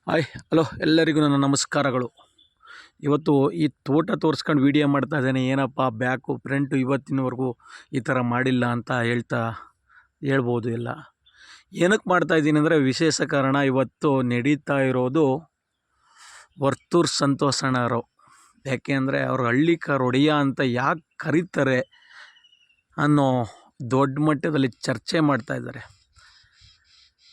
Hi hello ಎಲ್ಲರಿಗೂ ನನ್ನ ನಮಸ್ಕಾರಗಳು. ಇವತ್ತು ಈ ತೋಟ ತೋರಿಸ್ಕೊಂಡು ವೀಡಿಯೋ ಮಾಡ್ತಾ ಇದ್ದೇನೆ. ಏನಪ್ಪ ಬ್ಯಾಕು ಫ್ರಂಟು ಇವತ್ತಿನವರೆಗೂ ಈ ಥರ ಮಾಡಿಲ್ಲ ಅಂತ ಹೇಳ್ಬೋದು. ಎಲ್ಲ ಏನಕ್ಕೆ ಮಾಡ್ತಾಯಿದ್ದೀನಿ ಅಂದರೆ ವಿಶೇಷ ಕಾರಣ. ಇವತ್ತು ನಡೀತಾ ಇರೋದು ವರ್ತೂರು ಸಂತೋಷಣ್ಣವರು. ಯಾಕೆ ಅಂದರೆ ಅವರು ಹಳ್ಳಿ ಕಾರ್ ಒಡೆಯ ಅಂತ ಯಾಕೆ ಕರೀತಾರೆ ಅನ್ನೋ ದೊಡ್ಡ ಮಟ್ಟದಲ್ಲಿ ಚರ್ಚೆ ಮಾಡ್ತಾಯಿದ್ದಾರೆ.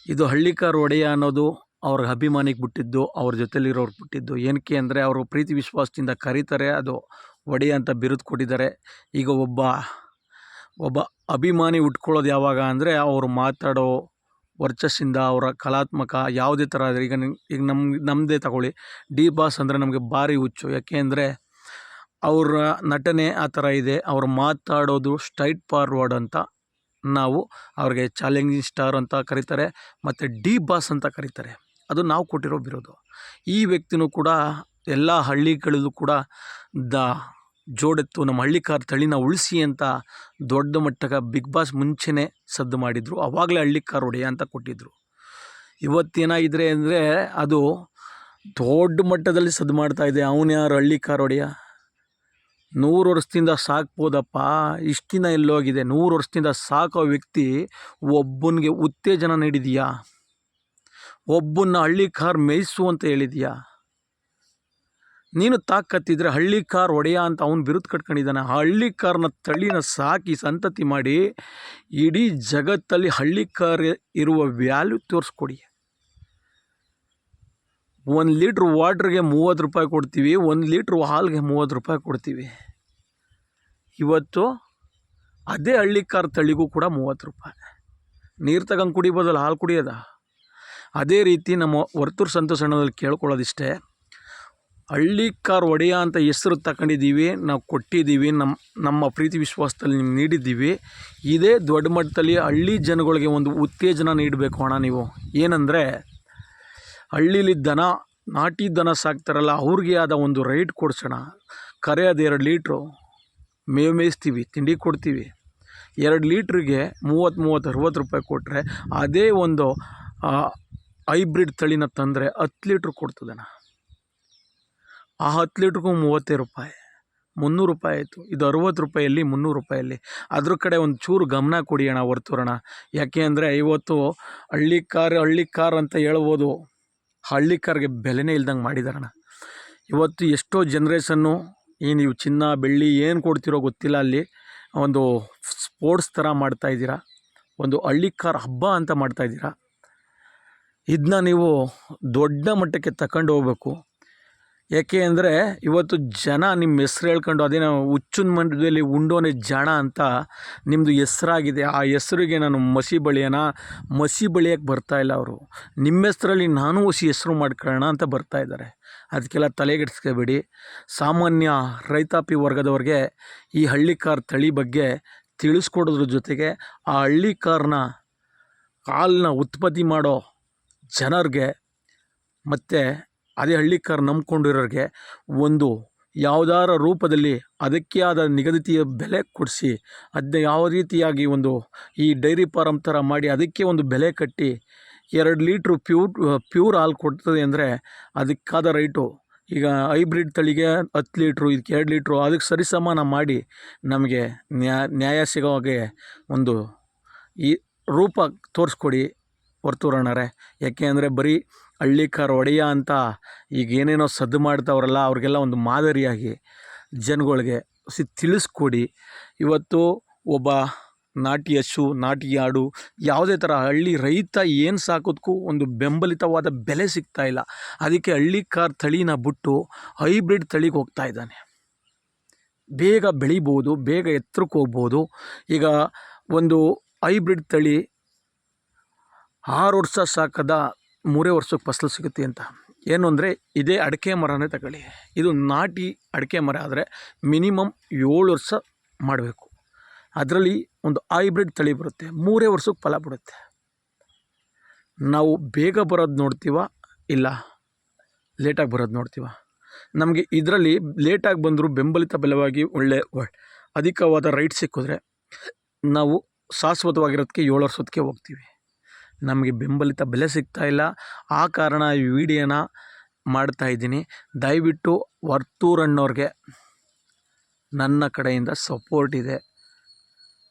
ಇದು ಹಳ್ಳಿ ಕಾರ್ ಒಡೆಯ ಅನ್ನೋದು ಅವ್ರ ಅಭಿಮಾನಿಗೆ ಬಿಟ್ಟಿದ್ದು, ಅವ್ರ ಜೊತೆಲಿರೋರ್ಗೆ ಬಿಟ್ಟಿದ್ದು. ಏನಕ್ಕೆ ಅಂದರೆ ಅವರು ಪ್ರೀತಿ ವಿಶ್ವಾಸದಿಂದ ಕರೀತಾರೆ, ಅದು ಒಡೆಯ ಅಂತ ಬಿರುದು ಕೊಟ್ಟಿದ್ದಾರೆ. ಈಗ ಒಬ್ಬ ಅಭಿಮಾನಿ ಉಟ್ಕೊಳ್ಳೋದು ಯಾವಾಗ ಅಂದರೆ ಅವರು ಮಾತಾಡೋ ವರ್ಚಸ್ಸಿಂದ, ಅವರ ಕಲಾತ್ಮಕ ಯಾವುದೇ ಥರ. ಈಗ ನಮ್ಮದೇ ತಗೊಳ್ಳಿ, ಡಿ ಬಾಸ್ ಅಂದರೆ ನಮಗೆ ಭಾರಿ ಹುಚ್ಚು. ಯಾಕೆ ಅಂದರೆ ಅವರ ನಟನೆ ಆ ಥರ ಇದೆ. ಅವ್ರು ಮಾತಾಡೋದು ಸ್ಟ್ರೈಟ್ ಫಾರ್ವರ್ಡ್ ಅಂತ. ನಾವು ಅವ್ರಿಗೆ ಚಾಲೆಂಜಿಂಗ್ ಸ್ಟಾರ್ ಅಂತ ಕರೀತಾರೆ, ಮತ್ತು ಡಿ ಬಾಸ್ ಅಂತ ಕರೀತಾರೆ. ಅದು ನಾವು ಕೊಟ್ಟಿರೋ ಬಿರೋದು. ಈ ವ್ಯಕ್ತಿನೂ ಕೂಡ ಎಲ್ಲ ಹಳ್ಳಿಗಳಲ್ಲೂ ಕೂಡ ಜೋಡೆತ್ತು ನಮ್ಮ ಹಳ್ಳಿ ಕಾರ್ ತಳಿನ ಉಳಿಸಿ ಅಂತ ದೊಡ್ಡ ಮಟ್ಟಕ್ಕೆ ಬಿಗ್ ಬಾಸ್ ಮುಂಚೆನೇ ಸದ್ದು ಮಾಡಿದರು. ಆವಾಗಲೇ ಹಳ್ಳಿ ಕಾರ್ ಒಡೆಯ ಅಂತ ಕೊಟ್ಟಿದ್ದರು. ಇವತ್ತೇನಾಗಿದ್ರೆ ಅಂದರೆ ಅದು ದೊಡ್ಡ ಮಟ್ಟದಲ್ಲಿ ಸದ್ದು ಮಾಡ್ತಾಯಿದೆ. ಅವನು ಯಾರು ಹಳ್ಳಿ ಕಾರ್ ಒಡೆಯ? 100 ವರ್ಷದಿಂದ ಸಾಕ್ಬೋದಪ್ಪ, ಇಷ್ಟು ದಿನ ಎಲ್ಲೋಗಿದೆ? 100 ವರ್ಷದಿಂದ ಸಾಕೋ ವ್ಯಕ್ತಿ ಒಬ್ಬನಿಗೆ ಉತ್ತೇಜನ ನೀಡಿದೆಯಾ? ಒಬ್ಬನ್ನ ಹಳ್ಳಿ ಕಾರ್ ಮೇಯಿಸು ಅಂತ ಹೇಳಿದೆಯಾ? ನೀನು ತಾಕತ್ತಿದ್ರೆ ಹಳ್ಳಿ ಕಾರ್ ಒಡೆಯ ಅಂತ ಅವನು ಬಿರುದು ಕಟ್ಕೊಂಡಿದ್ದಾನೆ. ಆ ಹಳ್ಳಿ ಕಾರ್ನ ತಳಿನ ಸಾಕಿ ಸಂತತಿ ಮಾಡಿ ಇಡೀ ಜಗತ್ತಲ್ಲಿ ಹಳ್ಳಿ ಕಾರ್ ಇರುವ ವ್ಯಾಲ್ಯೂ ತೋರಿಸ್ಕೊಡಿ. 1 ಲೀಟ್ರ್ ವಾಟ್ರಿಗೆ 30 ರೂಪಾಯಿ ಕೊಡ್ತೀವಿ, 1 ಲೀಟ್ರ್ ಹಾಲ್ಗೆ 30 ರೂಪಾಯಿ ಕೊಡ್ತೀವಿ. ಇವತ್ತು ಅದೇ ಹಳ್ಳಿ ಕಾರ್ ತಳಿಗೂ ಕೂಡ 30 ರೂಪಾಯಿ. ನೀರು ತಗೊಂಡು ಕುಡಿಬೋದಲ್ಲ, ಹಾಲು ಕುಡಿಯೋದ? ಅದೇ ರೀತಿ ನಮ್ಮ ವರ್ತೂರು ಸಂತೋಷಣ್ಣದಲ್ಲಿ ಕೇಳ್ಕೊಳ್ಳೋದಿಷ್ಟೇ, ಹಳ್ಳಿ ಕಾರ್ ಒಡೆಯ ಅಂತ ಹೆಸರು ತಗೊಂಡಿದ್ದೀವಿ, ನಾವು ಕೊಟ್ಟಿದ್ದೀವಿ, ನಮ್ಮ ಪ್ರೀತಿ ವಿಶ್ವಾಸದಲ್ಲಿ ನಿಮ್ಗೆ ನೀಡಿದ್ದೀವಿ. ಇದೇ ದೊಡ್ಡ ಮಟ್ಟದಲ್ಲಿ ಹಳ್ಳಿ ಜನಗಳಿಗೆ ಒಂದು ಉತ್ತೇಜನ ನೀಡಬೇಕು ಅಣ್ಣ ನೀವು. ಏನಂದರೆ ಹಳ್ಳೀಲಿ ನಾಟಿ ದನ ಸಾಕ್ತಾರಲ್ಲ, ಅವ್ರಿಗೆ ಆದ ಒಂದು ರೈಟ್ ಕೊಡ್ಸೋಣ. ಕರೆಯೋದು 2 ಲೀಟ್ರು ಮೇಯಿಸ್ತೀವಿ, ತಿಂಡಿ ಕೊಡ್ತೀವಿ. 2 ಲೀಟ್ರಿಗೆ 30, 60 ರೂಪಾಯಿ ಕೊಟ್ಟರೆ, ಅದೇ ಒಂದು ಹೈಬ್ರಿಡ್ ತಳಿನ ತಂದರೆ 10 ಲೀಟ್ರ್ ಕೊಡ್ತದಣ್ಣ. ಆ 10 ಲೀಟ್ರಿಗೂ 30 ರೂಪಾಯಿ, 300 ರೂಪಾಯಿ ಆಯಿತು. ಇದು 60 ರೂಪಾಯಲ್ಲಿ, 300 ರೂಪಾಯಲ್ಲಿ. ಅದ್ರ ಕಡೆ ಒಂದು ಚೂರು ಗಮನ ಕೊಡಿ ಅಣ್ಣ ವರ್ತೂರಣ. ಯಾಕೆ ಅಂದರೆ ಇವತ್ತು ಹಳ್ಳಿ ಕಾರ್ ಅಂತ ಹೇಳ್ಬೋದು, ಹಳ್ಳಿ ಕಾರ್ಗೆ ಬೆಲೆನೇ ಇಲ್ದಂಗೆ ಮಾಡಿದಾರಣ್ಣ. ಇವತ್ತು ಎಷ್ಟೋ ಜನ್ರೇಷನ್ನು ನೀವು ಚಿನ್ನ ಬೆಳ್ಳಿ ಏನು ಕೊಡ್ತಿರೋ ಗೊತ್ತಿಲ್ಲ, ಅಲ್ಲಿ ಒಂದು ಸ್ಪೋರ್ಟ್ಸ್ ಥರ ಮಾಡ್ತಾಯಿದ್ದೀರಾ, ಒಂದು ಹಳ್ಳಿ ಕಾರ್ ಹಬ್ಬ ಅಂತ ಮಾಡ್ತಾಯಿದ್ದೀರಾ. ಇದನ್ನ ನೀವು ದೊಡ್ಡ ಮಟ್ಟಕ್ಕೆ ತಗೊಂಡು ಹೋಗ್ಬೇಕು. ಯಾಕೆ ಅಂದರೆ ಇವತ್ತು ಜನ ನಿಮ್ಮ ಹೆಸ್ರು ಹೇಳ್ಕೊಂಡು, ಅದೇನೋ ಹುಚ್ಚಿನ ಮಧ್ಯದಲ್ಲಿ ಉಂಡೋನೆ ಜಾಣ ಅಂತ ನಿಮ್ಮದು ಹೆಸ್ರಾಗಿದೆ. ಆ ಹೆಸ್ರಿಗೆ ನಾನು ಮಸಿ ಬಳಿಯೋಕ್ಕೆ ಬರ್ತಾಯಿಲ್ಲ ಅವರು. ನಿಮ್ಮ ಹೆಸ್ರಲ್ಲಿ ನಾನು ಹೆಸ್ರು ಮಾಡ್ಕೊಳ್ಳೋಣ ಅಂತ ಬರ್ತಾಯಿದ್ದಾರೆ. ಅದಕ್ಕೆಲ್ಲ ತಲೆಗೆಡಿಸ್ಕೋಬೇಡಿ. ಸಾಮಾನ್ಯ ರೈತಾಪಿ ವರ್ಗದವ್ರಿಗೆ ಈ ಹಳ್ಳಿ ಕಾರ್ ತಳಿ ಬಗ್ಗೆ ತಿಳಿಸ್ಕೊಡೋದ್ರ ಜೊತೆಗೆ, ಆ ಹಳ್ಳಿ ಕಾರ್ನ ಹಾಲನ್ನ ಉತ್ಪತ್ತಿ ಮಾಡೋ ಜನರಿಗೆ ಮತ್ತು ಅದೇ ಹಳ್ಳಿ ಕಾರ್ ನಂಬ್ಕೊಂಡಿರೋರಿಗೆ ಒಂದು ಯಾವುದಾರ ರೂಪದಲ್ಲಿ ಅದಕ್ಕೆ ಆದ ನಿಗದಿತ ಬೆಲೆ ಕೊಡಿಸಿ, ಅದನ್ನ ಯಾವ ರೀತಿಯಾಗಿ ಒಂದು ಈ ಡೈರಿ ಫಾರಮ್ ಥರ ಮಾಡಿ ಅದಕ್ಕೆ ಒಂದು ಬೆಲೆ ಕಟ್ಟಿ 2 ಲೀಟ್ರು ಪ್ಯೂರ್ ಹಾಲು ಕೊಡ್ತದೆ ಅಂದರೆ ಅದಕ್ಕಾದ ರೈಟು. ಈಗ ಹೈಬ್ರಿಡ್ ತಳಿಗೆ 10 ಲೀಟ್ರು, ಇದಕ್ಕೆ 2 ಲೀಟ್ರು, ಅದಕ್ಕೆ ಸರಿಸಮಾನ ಮಾಡಿ ನಮಗೆ ನ್ಯಾಯ ಸಿಗೋ ಹಾಗೆ ಒಂದು ಈ ರೂಪ ತೋರಿಸ್ಕೊಡಿ ವರ್ತೂರಣ್ಣರೇ. ಯಾಕೆ ಅಂದರೆ ಬರೀ ಹಳ್ಳಿ ಕಾರ್ ಒಡೆಯ ಅಂತ ಈಗ ಏನೇನೋ ಸದ್ದು ಮಾಡ್ತಾವ್ರಲ್ಲ, ಅವ್ರಿಗೆಲ್ಲ ಒಂದು ಮಾದರಿಯಾಗಿ ಜನಗಳಿಗೆ ತಿಳಿಸ್ಕೊಡಿ. ಇವತ್ತು ಒಬ್ಬ ನಾಟಿ ಹಸು, ನಾಟಿ ಆಡು, ಯಾವುದೇ ಥರ ಹಳ್ಳಿ ರೈತ ಏನು ಸಾಕೋದಕ್ಕೂ ಒಂದು ಬೆಂಬಲಿತವಾದ ಬೆಲೆ ಸಿಗ್ತಾಯಿಲ್ಲ. ಅದಕ್ಕೆ ಹಳ್ಳಿ ಕಾರ್ ತಳಿನ ಬಿಟ್ಟು ಹೈಬ್ರಿಡ್ ತಳಿಗೆ ಹೋಗ್ತಾ ಇದ್ದಾನೆ. ಬೇಗ ಬೆಳಿಬೋದು, ಬೇಗ ಎತ್ತರಕ್ಕೆ ಹೋಗ್ಬೋದು. ಈಗ ಒಂದು ಹೈಬ್ರಿಡ್ ತಳಿ 6 ವರ್ಷ ಸಾಕದ 3 ವರ್ಷಕ್ಕೆ ಫಸಲು ಸಿಗುತ್ತೆ ಅಂತ. ಏನು ಅಂದರೆ ಇದೇ ಅಡಿಕೆ ಮರನೇ ತಗೊಳ್ಳಿ, ಇದು ನಾಟಿ ಅಡಿಕೆ ಮರ ಆದರೆ ಮಿನಿಮಮ್ 7 ವರ್ಷ ಮಾಡಬೇಕು. ಅದರಲ್ಲಿ ಒಂದು ಹೈಬ್ರಿಡ್ ತಳಿ ಬರುತ್ತೆ, 3 ವರ್ಷಕ್ಕೆ ಫಲ ಬಿಡುತ್ತೆ. ನಾವು ಬೇಗ ಬರೋದು ನೋಡ್ತೀವ, ಇಲ್ಲ ಲೇಟಾಗಿ ಬರೋದು ನೋಡ್ತೀವ. ನಮಗೆ ಇದರಲ್ಲಿ ಲೇಟಾಗಿ ಬಂದರೂ ಬೆಂಬಲಿತ ಬೆಲೆವಾಗಿ ಒಳ್ಳೆ ಅಧಿಕವಾದ ರೈಟ್ ಸಿಕ್ಕಿದ್ರೆ ನಾವು ಶಾಶ್ವತವಾಗಿರೋದಕ್ಕೆ 7 ವರ್ಷಕ್ಕೆ ಹೋಗ್ತೀವಿ. ನಮಗೆ ಬೆಂಬಲಿತ ಬೆಲೆ ಸಿಗ್ತಾಯಿಲ್ಲ. ಆ ಕಾರಣ ಈ ವಿಡಿಯೋನ ಮಾಡ್ತಾಯಿದ್ದೀನಿ. ದಯವಿಟ್ಟು ವರ್ತೂರಣ್ಣವ್ರಿಗೆ ನನ್ನ ಕಡೆಯಿಂದ ಸಪೋರ್ಟ್ ಇದೆ.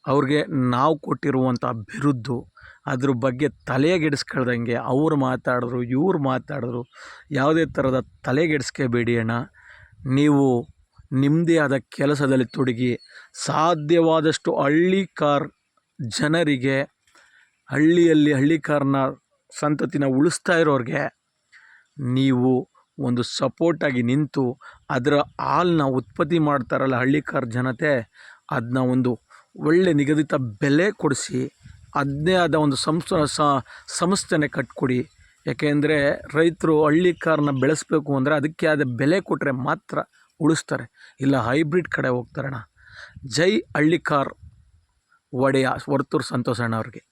ಅವ್ರಿಗೆ ನಾವು ಕೊಟ್ಟಿರುವಂಥ ಬಿರುದು ಅದ್ರ ಬಗ್ಗೆ ತಲೆಗೆಡಿಸ್ಕೊಳ್ದಂಗೆ ಅವ್ರು ಮಾತಾಡಿದ್ರು ಇವ್ರು ಮಾತಾಡಿದ್ರು ಯಾವುದೇ ಥರದ ತಲೆಗೆಡಿಸ್ಕೋಬೇಡಿ ಅಣ್ಣ. ನೀವು ನಿಮ್ಮದೇ ಆದ ಕೆಲಸದಲ್ಲಿ ತೊಡಗಿ ಸಾಧ್ಯವಾದಷ್ಟು ಹಳ್ಳಿಕಾರ್ ಜನರಿಗೆ, ಹಳ್ಳಿಕಾರನ ಸಂತತಿನ ಉಳಿಸ್ತಾ ಇರೋರಿಗೆ ನೀವು ಒಂದು ಸಪೋರ್ಟಾಗಿ ನಿಂತು ಅದರ ಹಾಲನ್ನ ಉತ್ಪತ್ತಿ ಮಾಡ್ತಾರಲ್ಲ ಹಳ್ಳಿಕಾರ್ ಜನತೆ, ಅದನ್ನ ಒಂದು ಒಳ್ಳೆ ನಿಗದಿತ ಬೆಲೆ ಕೊಡಿಸಿ ಅದನ್ನೇ ಆದ ಒಂದು ಸಂಸ್ಥೆನೇ ಕಟ್ಕೊಡಿ. ಯಾಕೆಂದರೆ ರೈತರು ಹಳ್ಳಿಕಾರನ್ನ ಬೆಳೆಸಬೇಕು ಅಂದರೆ ಅದಕ್ಕೆ ಆದ ಬೆಲೆ ಕೊಟ್ಟರೆ ಮಾತ್ರ ಉಳಿಸ್ತಾರೆ, ಇಲ್ಲ ಹೈಬ್ರಿಡ್ ಕಡೆ ಹೋಗ್ತಾರಣ್ಣ. ಜೈ ಹಳ್ಳಿಕಾರ್ ಒಡೆಯ ವರ್ತೂರು ಸಂತೋಷಣ್ಣ ಅವ್ರಿಗೆ.